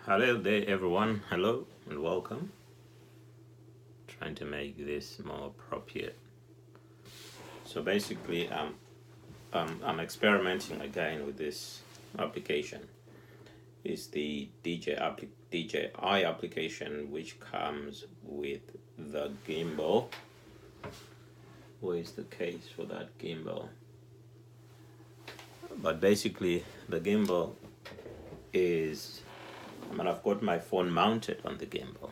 Hello there, everyone. Hello and welcome. Trying to make this more appropriate. So basically, I'm experimenting again with this application. It's the DJI application, which comes with the gimbal. Where is the case for that gimbal? But basically, the gimbal is. I've got my phone mounted on the gimbal,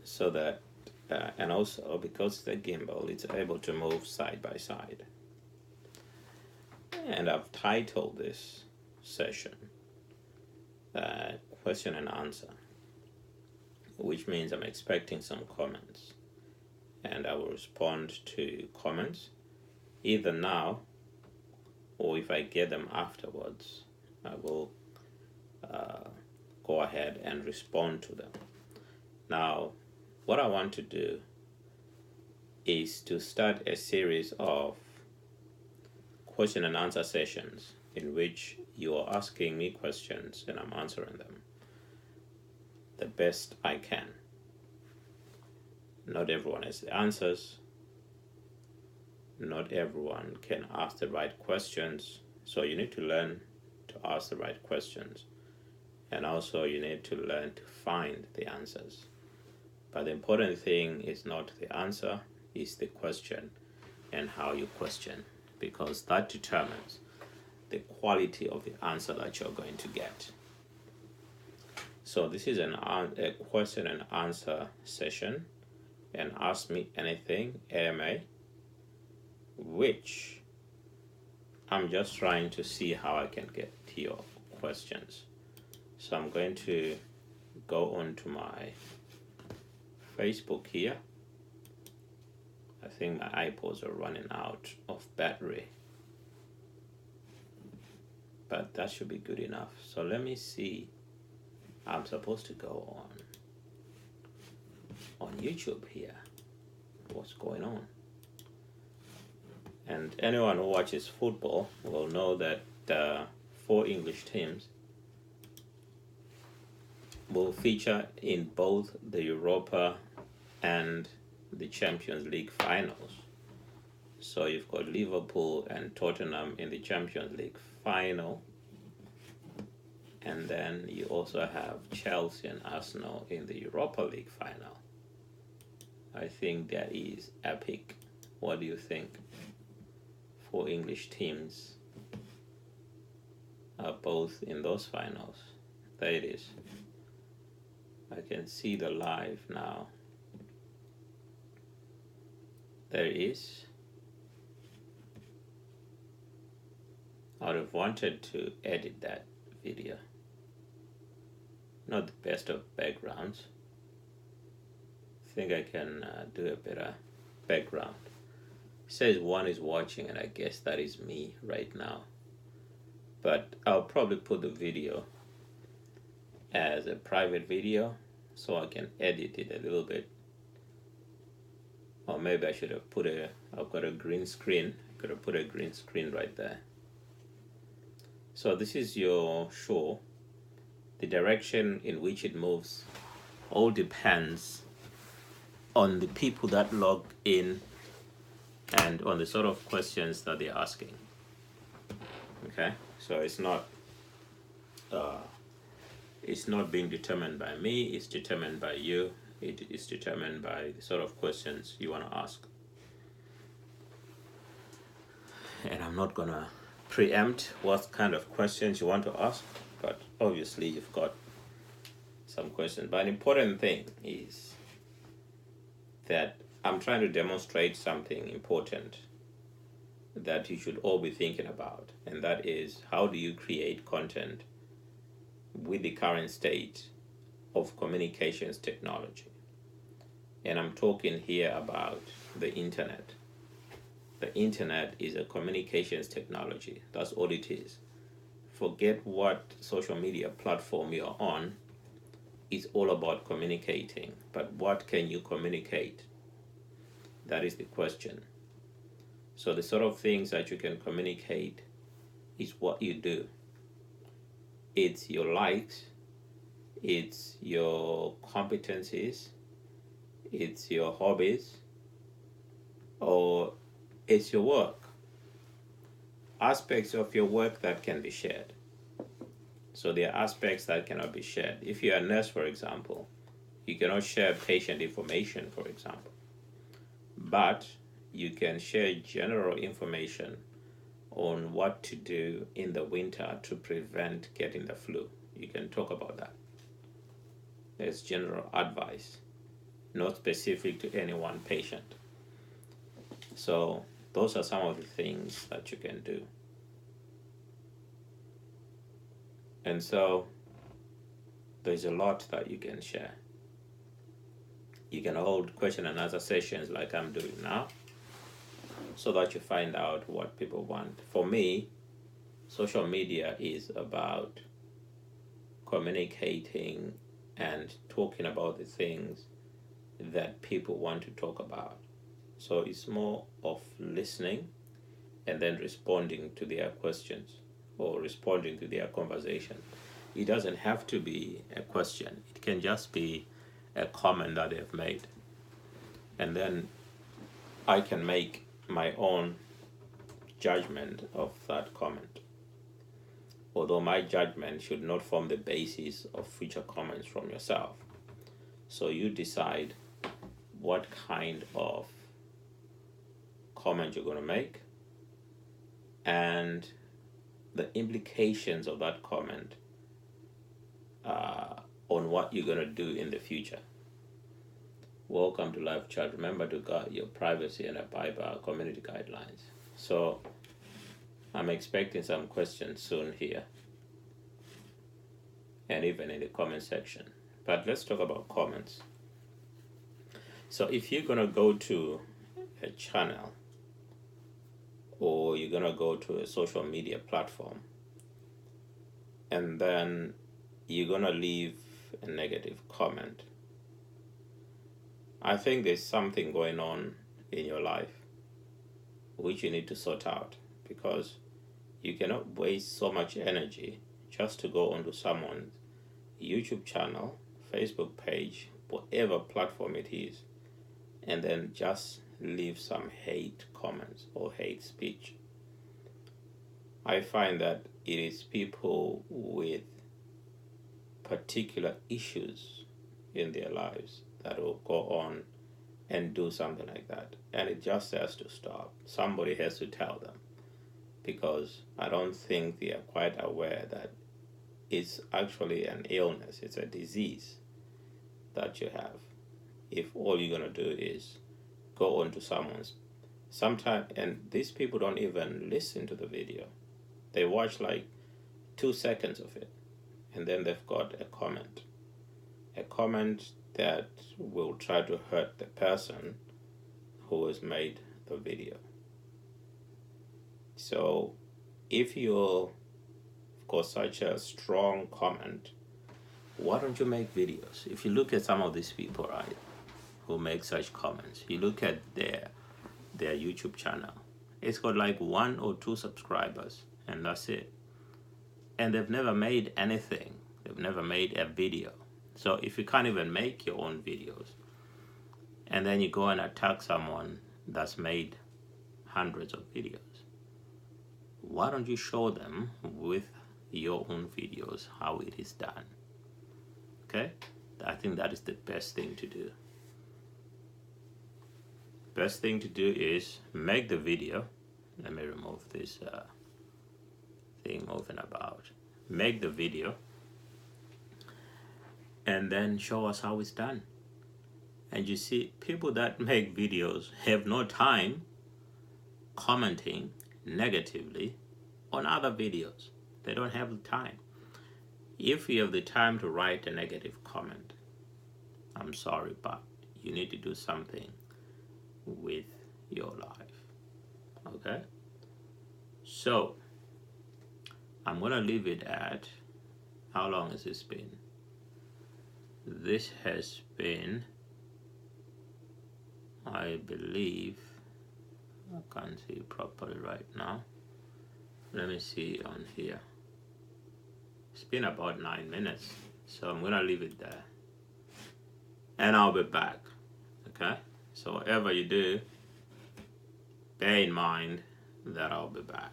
so that and also because the gimbal it's able to move side by side. And I've titled this session question and answer, which means I'm expecting some comments, and I will respond to comments either now or if I get them afterwards. I will go ahead and respond to them. Now, what I want to do is to start a series of question and answer sessions in which you are asking me questions and I'm answering them the best I can. Not everyone has the answers. Not everyone can ask the right questions. So you need to learn to ask the right questions. And also you need to learn to find the answers. But the important thing is not the answer, it's the question and how you question, because that determines the quality of the answer that you're going to get. So this is a question and answer session, and Ask Me Anything, AMA, which I'm just trying to see how I can get to your questions. So I'm going to go onto my Facebook here. I think my iPods are running out of battery, but that should be good enough. So let me see. I'm supposed to go on YouTube here. What's going on? And anyone who watches football will know that 4 English teams will feature in both the Europa and the Champions League finals. So you've got Liverpool and Tottenham in the Champions League final, and then you also have Chelsea and Arsenal in the Europa League final. I think that is epic. What do you think? 4 English teams are both in those finals. There it is. I can see the live now. There it is. I would have wanted to edit that video. Not the best of backgrounds. I think I can do a better background. It says one is watching, and I guess that is me right now. But I'll probably put the video as a private video so I can edit it a little bit. Or maybe I should have I've got a green screen. I could have put a green screen right there. So this is your show. The direction in which it moves all depends on the people that log in and on the sort of questions that they're asking. Okay, so it's not being determined by me, it's determined by you. It is determined by the sort of questions you want to ask. And I'm not gonna preempt what kind of questions you want to ask, but obviously you've got some questions. But an important thing is that I'm trying to demonstrate something important that you should all be thinking about, and that is, how do you create content with the current state of communications technology? And I'm talking here about the internet. The internet is a communications technology. That's all it is. Forget what social media platform you're on. It's all about communicating. But what can you communicate? That is the question. So the sort of things that you can communicate is what you do. It's your likes, it's your competencies, it's your hobbies, or it's your work. Aspects of your work that can be shared. So there are aspects that cannot be shared. If you're a nurse, for example, you cannot share patient information, for example, but you can share general information on what to do in the winter to prevent getting the flu. You can talk about that. There's general advice, not specific to any one patient. So those are some of the things that you can do. And so there's a lot that you can share. You can hold question and answer sessions like I'm doing now, so that you find out what people want. For me, social media is about communicating and talking about the things that people want to talk about. So it's more of listening and then responding to their questions or responding to their conversation. It doesn't have to be a question. It can just be a comment that they've made. And then I can make my own judgment of that comment. Although my judgment should not form the basis of future comments from yourself. So you decide what kind of comment you're going to make and the implications of that comment on what you're going to do in the future. Welcome to Live Chat. Remember to guard your privacy and abide by our community guidelines. So I'm expecting some questions soon here and even in the comment section. But let's talk about comments. So if you're going to go to a channel or you're going to go to a social media platform and then you're going to leave a negative comment, I think there's something going on in your life which you need to sort out, because you cannot waste so much energy just to go onto someone's YouTube channel, Facebook page, whatever platform it is, and then just leave some hate comments or hate speech. I find that it is people with particular issues in their lives that will go on and do something like that. And it just has to stop. Somebody has to tell them, because I don't think they are quite aware that it's actually an illness, it's a disease that you have. If all you're going to do is go on to someone's, and these people don't even listen to the video. They watch like 2 seconds of it, and then they've got a comment that will try to hurt the person who has made the video. So if you're, of course, such a strong comment, why don't you make videos? If you look at some of these people, right, who make such comments, you look at their YouTube channel, it's got like 1 or 2 subscribers, and that's it. And they've never made anything. They've never made a video. So if you can't even make your own videos, and then you go and attack someone that's made hundreds of videos, why don't you show them with your own videos how it is done? Okay? I think that is the best thing to do. Best thing to do is make the video. Let me remove this thing moving about. Make the video and then show us how it's done. And you see, people that make videos have no time commenting negatively on other videos. They don't have the time. If you have the time to write a negative comment, I'm sorry, but you need to do something with your life. Okay? So I'm gonna leave it at, how long has this been? This has been, I believe, I can't see properly right now. Let me see on here. It's been about 9 minutes. So I'm gonna leave it there, and I'll be back. Okay, so whatever you do, bear in mind that I'll be back.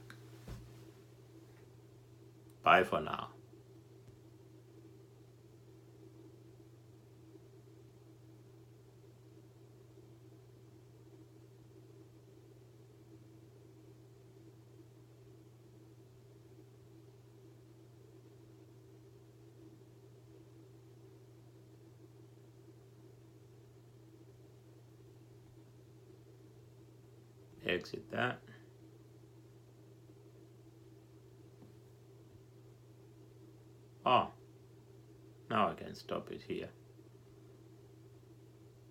Bye for now. Exit that. Oh, now I can stop it here.